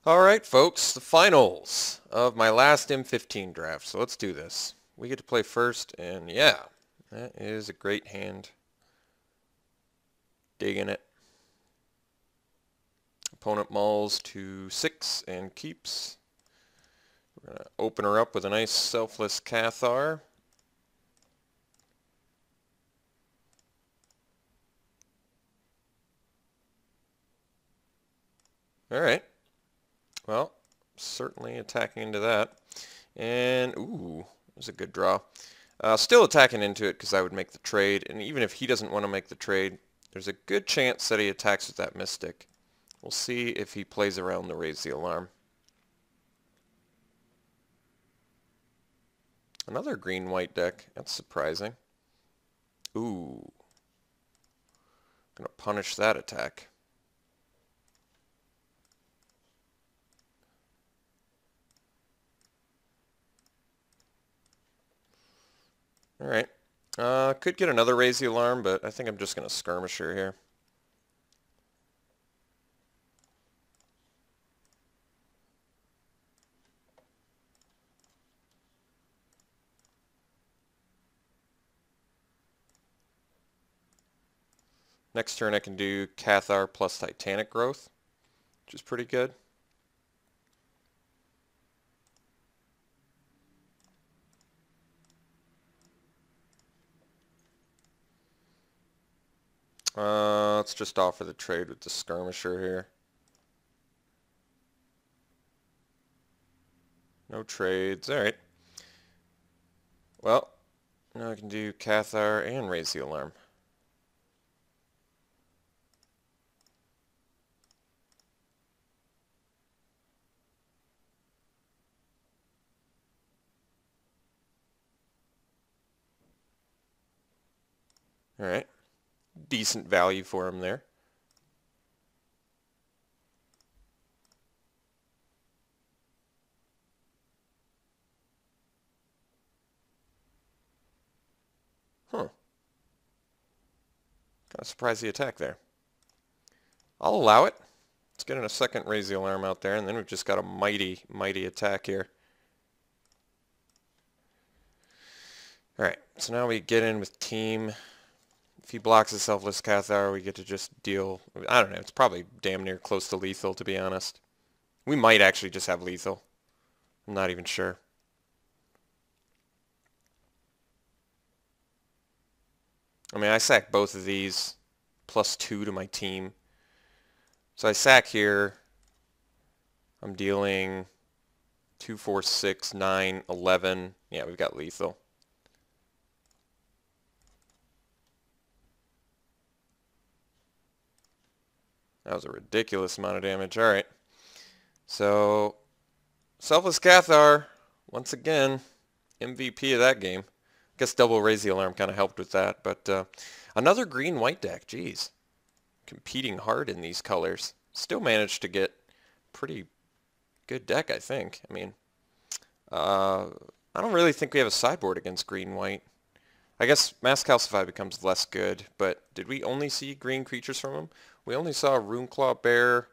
Alright folks, the finals of my last M15 draft. So let's do this. We get to play first, and yeah, that is a great hand. Digging it. Opponent mauls to 6 and keeps. We're going to open her up with a nice selfless Cathar. Alright. Well, certainly attacking into that. And, ooh, that was a good draw. Still attacking into it because I would make the trade. And even if he doesn't want to make the trade, there's a good chance that he attacks with that Mystic. We'll see if he plays around to raise the alarm. Another green-white deck. That's surprising. Ooh. Gonna punish that attack. Alright. Could get another raise the alarm, but I think I'm just gonna skirmisher here. Next turn I can do Cathar plus Titanic Growth, which is pretty good. Let's just offer the trade with the skirmisher here. No trades. Alright. Well, now I can do Cathar and raise the alarm. Alright. Decent value for him there. Huh. Kind of surprised the attack there. I'll allow it. Let's get in a second raise the alarm out there, and then we've just got a mighty, mighty attack here. Alright, so now we get in with team. If he blocks a selfless Cathar, we get to just deal... I don't know, it's probably damn near close to lethal, to be honest. We might actually just have lethal. I'm not even sure. I mean, I sack both of these, +2 to my team. So I sack here. I'm dealing 2, 4, 6, 9, 11. Yeah, we've got lethal. That was a ridiculous amount of damage. Alright. So, selfless Cathar, once again, MVP of that game. I guess double raise the alarm kind of helped with that. But another green-white deck. Jeez. Competing hard in these colors. Still managed to get pretty good deck, I think. I mean, I don't really think we have a sideboard against green-white. I guess Mass Calcify becomes less good, but did we only see green creatures from him? We only saw Runeclaw Bear,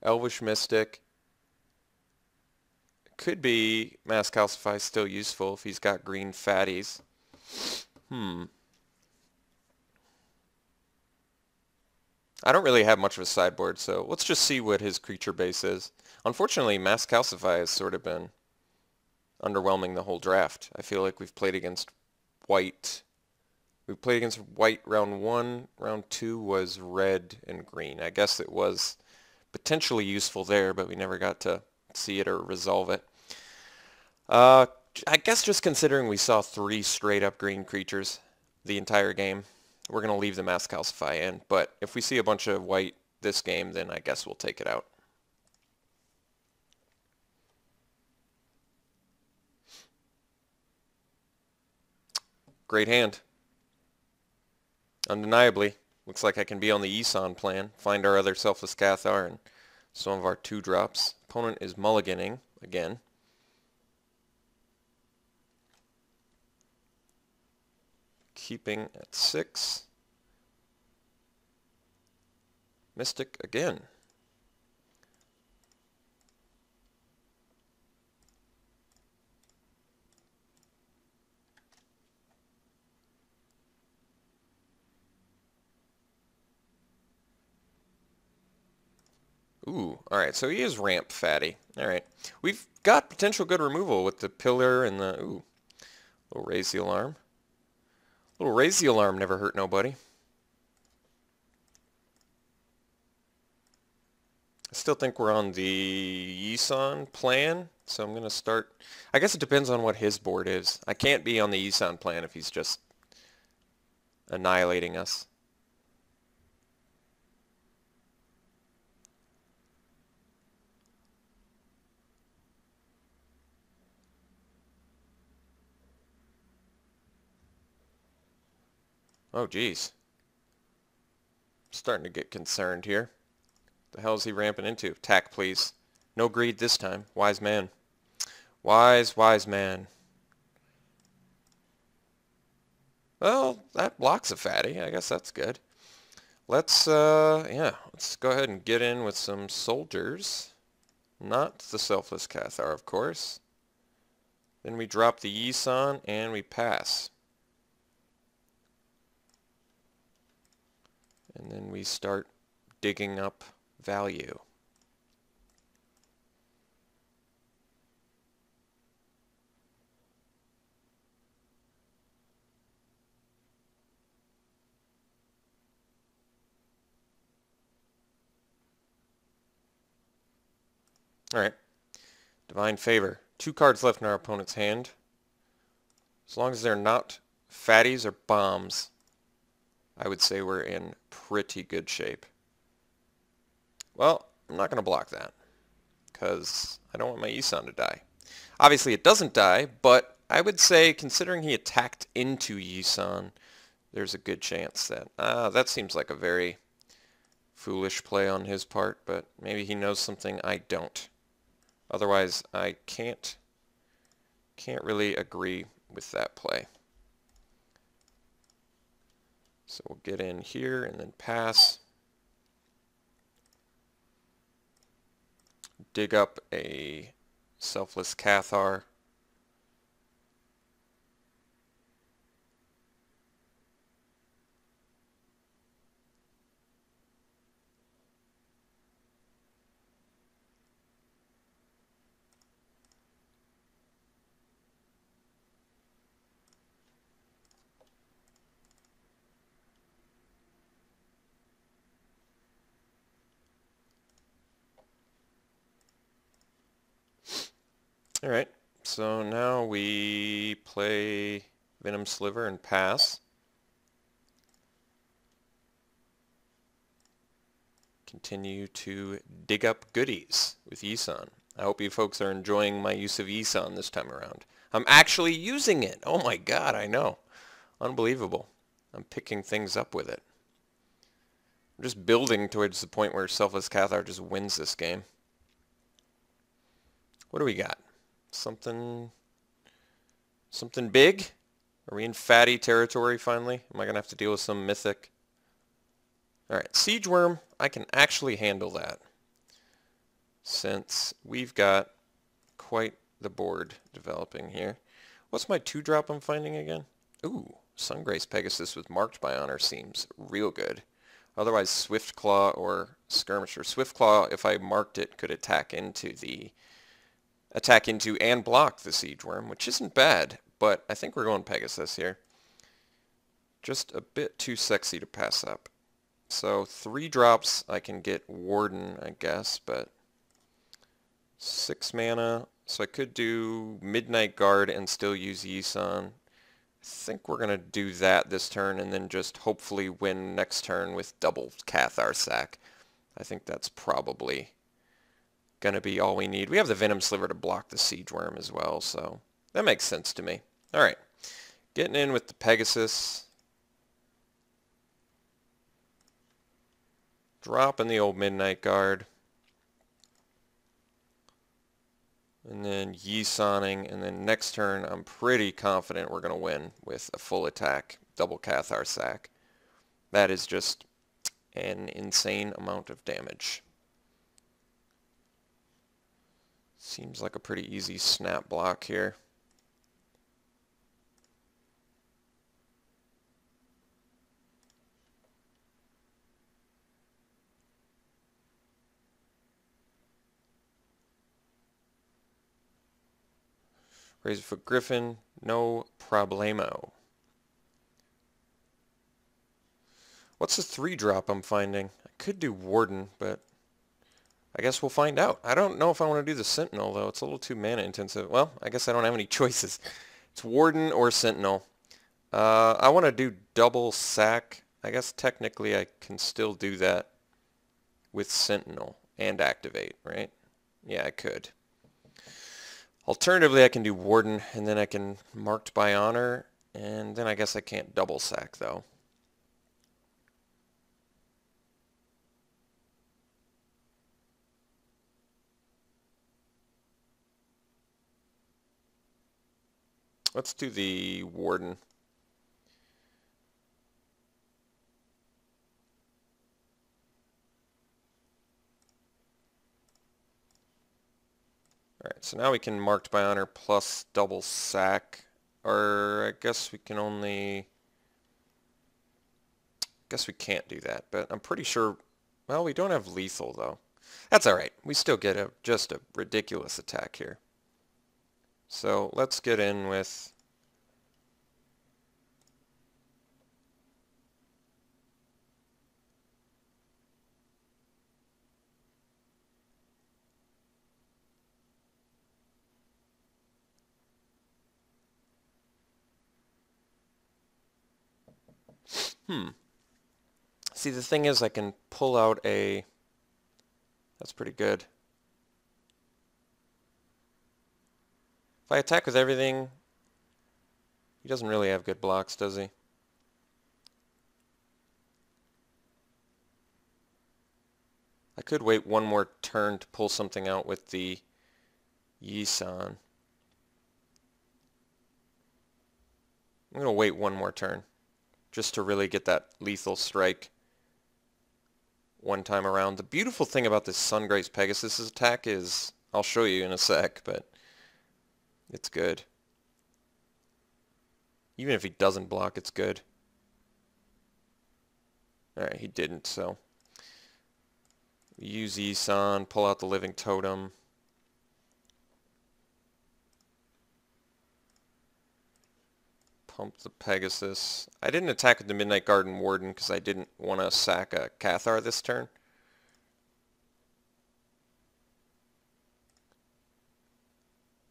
Elvish Mystic. It could be Mass Calcify still useful if he's got green fatties. I don't really have much of a sideboard, so let's just see what his creature base is. Unfortunately, Mass Calcify has sort of been underwhelming the whole draft. I feel like we've played against white. We played against white round 1. Round 2 was red and green. I guess it was potentially useful there, but we never got to see it or resolve it. I guess just considering we saw 3 straight up green creatures the entire game, we're going to leave the Mass Calcify in. But if we see a bunch of white this game, then I guess we'll take it out. Great hand. Undeniably. Looks like I can be on the Eson plan. Find our other selfless Cathar and some of our 2-drops. Opponent is mulliganing again. Keeping at 6. Mystic again. Ooh, alright, so he is ramp fatty. Alright. We've got potential good removal with the pillar and the... Ooh. Little raise the alarm. Little raise the alarm never hurt nobody. I still think we're on the Yisan plan, so I'm going to start... I guess it depends on what his board is. I can't be on the Yisan plan if he's just annihilating us. Oh, geez. Starting to get concerned here. The hell is he ramping into? Attack, please. No greed this time. Wise man. Wise, wise man. Well, that blocks a fatty. I guess that's good. Let's, yeah, let's go ahead and get in with some soldiers. Not the Selfless Cathar, of course. Then we drop the Yisan and we pass. And then we start digging up value. Alright. Divine Favor. 2 cards left in our opponent's hand. As long as they're not fatties or bombs, I would say we're in pretty good shape. Well, I'm not going to block that, because I don't want my Yisan to die. Obviously it doesn't die, but I would say, considering he attacked into Yisan, there's a good chance that... that seems like a very foolish play on his part, but maybe he knows something I don't. Otherwise, I can't really agree with that play. So we'll get in here and then pass. Dig up a Selfless Cathar. Alright, so now we play Venom Sliver and pass. Continue to dig up goodies with Yisan. I hope you folks are enjoying my use of Yisan this time around. I'm actually using it! Oh my god, I know. Unbelievable. I'm picking things up with it. I'm just building towards the point where Selfless Cathar just wins this game. What do we got? Something big? Are we in fatty territory finally? Am I going to have to deal with some mythic? Alright, Siege Worm, I can actually handle that, since we've got quite the board developing here. What's my 2-drop I'm finding again? Ooh, Sungrace Pegasus with Marked by Honor seems real good. Otherwise, Swiftclaw or Skirmisher. Swiftclaw, if I marked it, could attack into and block the Siege Worm, which isn't bad, but I think we're going Pegasus here. Just a bit too sexy to pass up. So 3 drops, I can get Warden, I guess, but 6 mana, so I could do Midnight Guard and still use Yisan. I think we're going to do that this turn and then just hopefully win next turn with double Cathar sack. I think that's probably going to be all we need. We have the Venom Sliver to block the Siege Worm as well, so that makes sense to me. Alright, getting in with the Pegasus. Dropping the old Midnight Guard. And then Yisaning, and then next turn I'm pretty confident we're going to win with a full attack, double Cathar sack. That is just an insane amount of damage. Seems like a pretty easy snap block here. Razorfoot Griffin, no problemo. What's the 3-drop I'm finding? I could do Warden, but I guess we'll find out. I don't know if I want to do the Sentinel, though. It's a little too mana intensive. Well, I guess I don't have any choices. It's Warden or Sentinel. I want to do double sack. I guess technically I can still do that with Sentinel and activate, right? Yeah, I could. Alternatively, I can do Warden, and then I can Marked by Honor, and then I guess I can't double sack, though. Let's do the Warden. Alright, so now we can Marked by Honor plus double sack. Or I guess we can only... I guess we can't do that, but I'm pretty sure... Well, we don't have lethal, though. That's alright. We still get just a ridiculous attack here. So let's get in with... See, the thing is I can pull out a... That's pretty good. If I attack with everything... He doesn't really have good blocks, does he? I could wait one more turn to pull something out with the Yi-san. I'm going to wait one more turn just to really get that lethal strike one time around. The beautiful thing about this Sungrace Pegasus attack is, I'll show you in a sec, but it's good. Even if he doesn't block, it's good. Alright, he didn't, so... Use Yi-san, pull out the Living Totem. Pump the Pegasus. I didn't attack with the Midnight Garden Warden because I didn't want to sack a Cathar this turn.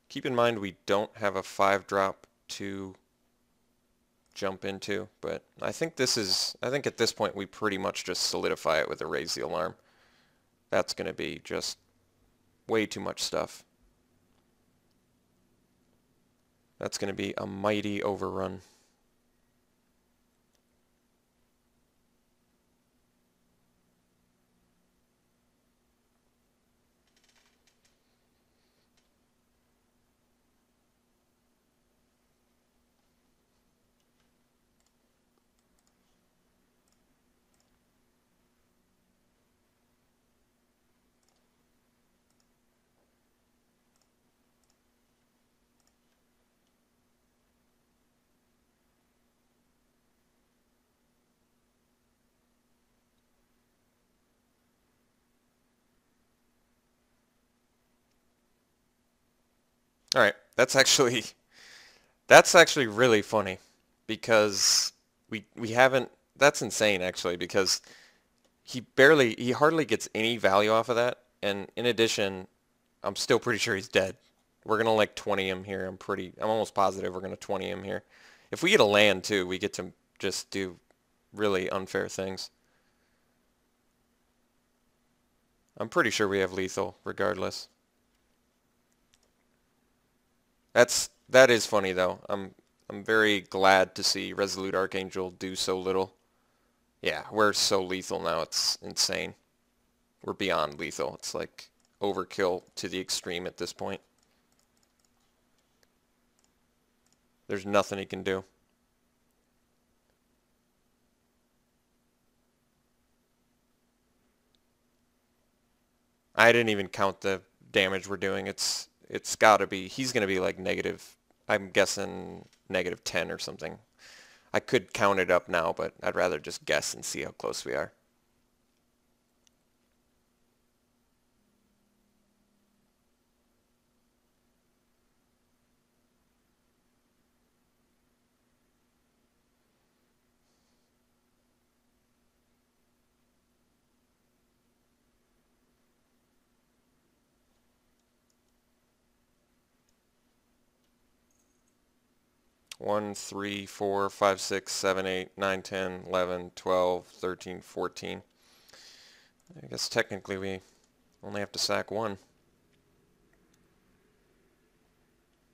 Keep in mind we don't have a 5-drop to jump into, but I think at this point we pretty much just solidify it with a Raise the Alarm. That's going to be just way too much stuff. That's going to be a mighty overrun. Alright, that's actually really funny because we haven't, that's insane actually, because he hardly gets any value off of that, and in addition, I'm still pretty sure he's dead. We're gonna like 20 him here. I'm almost positive we're gonna 20 him here. If we get a land too, we get to just do really unfair things. I'm pretty sure we have lethal regardless. That is funny though. I'm very glad to see Resolute Archangel do so little. Yeah, we're so lethal now, it's insane. We're beyond lethal. It's like overkill to the extreme at this point. There's nothing he can do. I didn't even count the damage we're doing. It's gotta be, he's gonna be like negative, I'm guessing negative 10 or something. I could count it up now, but I'd rather just guess and see how close we are. 1, 3, 4, 5, 6, 7, 8, 9, 10, 11, 12, 13, 14. I guess technically we only have to sack 1.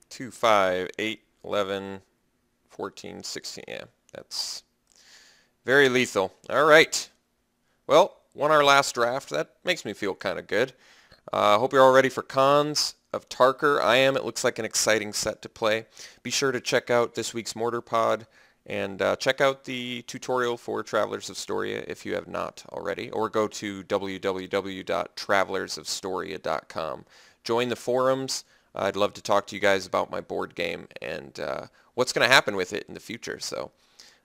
2, 5, 8, 11, 14, 16. Yeah, that's very lethal. All right. Well, won our last draft. That makes me feel kind of good. Hope you're all ready for Cons of Tarker. I am. It looks like an exciting set to play. Be sure to check out this week's Mortar Pod and check out the tutorial for Travelers of Storia if you have not already, or go to www.travelersofstoria.com. Join the forums. I'd love to talk to you guys about my board game and what's going to happen with it in the future. So,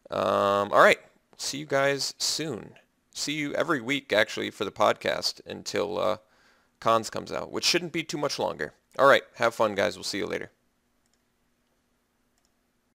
all right. See you guys soon. See you every week, actually, for the podcast until Cons comes out, which shouldn't be too much longer. All right. Have fun, guys. We'll see you later.